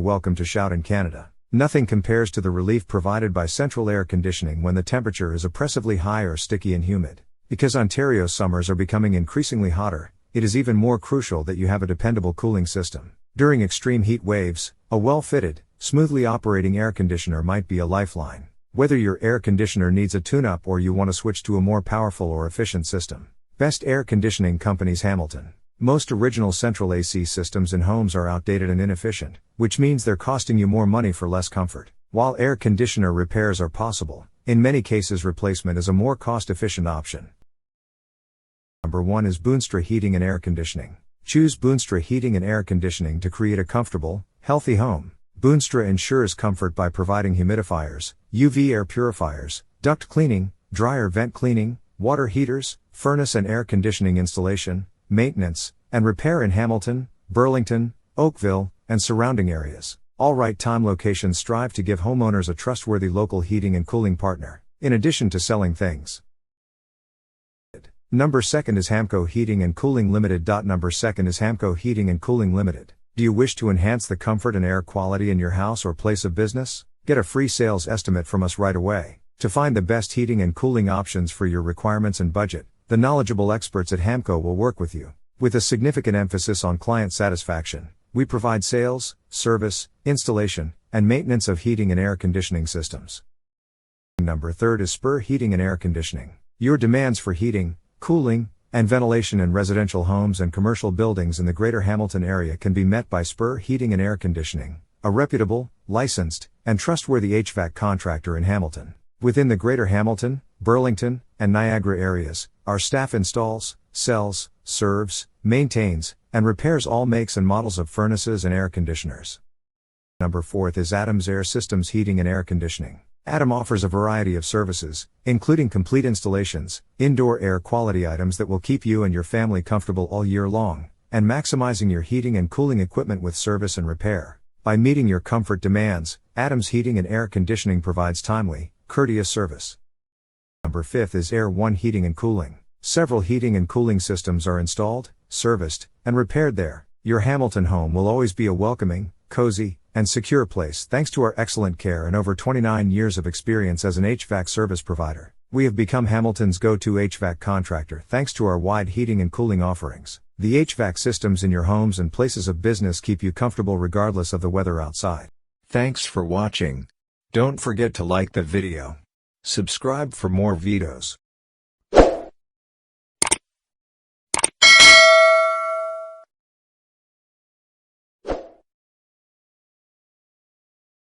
Welcome to Shout in Canada. Nothing compares to the relief provided by central air conditioning when the temperature is oppressively high or sticky and humid. Because Ontario's summers are becoming increasingly hotter, it is even more crucial that you have a dependable cooling system. During extreme heat waves, a well-fitted, smoothly operating air conditioner might be a lifeline. Whether your air conditioner needs a tune-up or you want to switch to a more powerful or efficient system. Best air conditioning companies: Hamilton. Most original central AC systems in homes are outdated and inefficient, which means they're costing you more money for less comfort. While air conditioner repairs are possible, in many cases replacement is a more cost-efficient option. Number 1 is Boonstra Heating and Air Conditioning. Choose Boonstra Heating and Air Conditioning to create a comfortable, healthy home. Boonstra ensures comfort by providing humidifiers, UV air purifiers, duct cleaning, dryer vent cleaning, water heaters, furnace and air conditioning installation, maintenance, and repair in Hamilton, Burlington, Oakville, and surrounding areas. All right-time locations strive to give homeowners a trustworthy local heating and cooling partner, in addition to selling things. Number 2 is HAMCO Heating and Cooling Limited. Number 2 is HAMCO Heating and Cooling Limited. Do you wish to enhance the comfort and air quality in your house or place of business? Get a free sales estimate from us right away. To find the best heating and cooling options for your requirements and budget, the knowledgeable experts at HAMCO will work with you. With a significant emphasis on client satisfaction, we provide sales, service, installation, and maintenance of heating and air conditioning systems. Number 3 is Spurr Heating and Air Conditioning. Your demands for heating, cooling, and ventilation in residential homes and commercial buildings in the Greater Hamilton area can be met by Spurr Heating and Air Conditioning, a reputable, licensed, and trustworthy HVAC contractor in Hamilton. Within the Greater Hamilton, Burlington, and Niagara areas, our staff installs, sells, serves, maintains, and repairs all makes and models of furnaces and air conditioners. Number 4 is Adams Air Systems Heating and Air Conditioning. Adam offers a variety of services, including complete installations, indoor air quality items that will keep you and your family comfortable all year long, and maximizing your heating and cooling equipment with service and repair. By meeting your comfort demands, Adams Heating and Air Conditioning provides timely, courteous service. Number 5 is Air One Heating and Cooling. Several heating and cooling systems are installed, serviced, and repaired there. Your Hamilton home will always be a welcoming, cozy, and secure place thanks to our excellent care and over 29 years of experience as an HVAC service provider. We have become Hamilton's go-to HVAC contractor thanks to our wide heating and cooling offerings. The HVAC systems in your homes and places of business keep you comfortable regardless of the weather outside. Thanks for watching. Don't forget to like the video. Subscribe for more videos.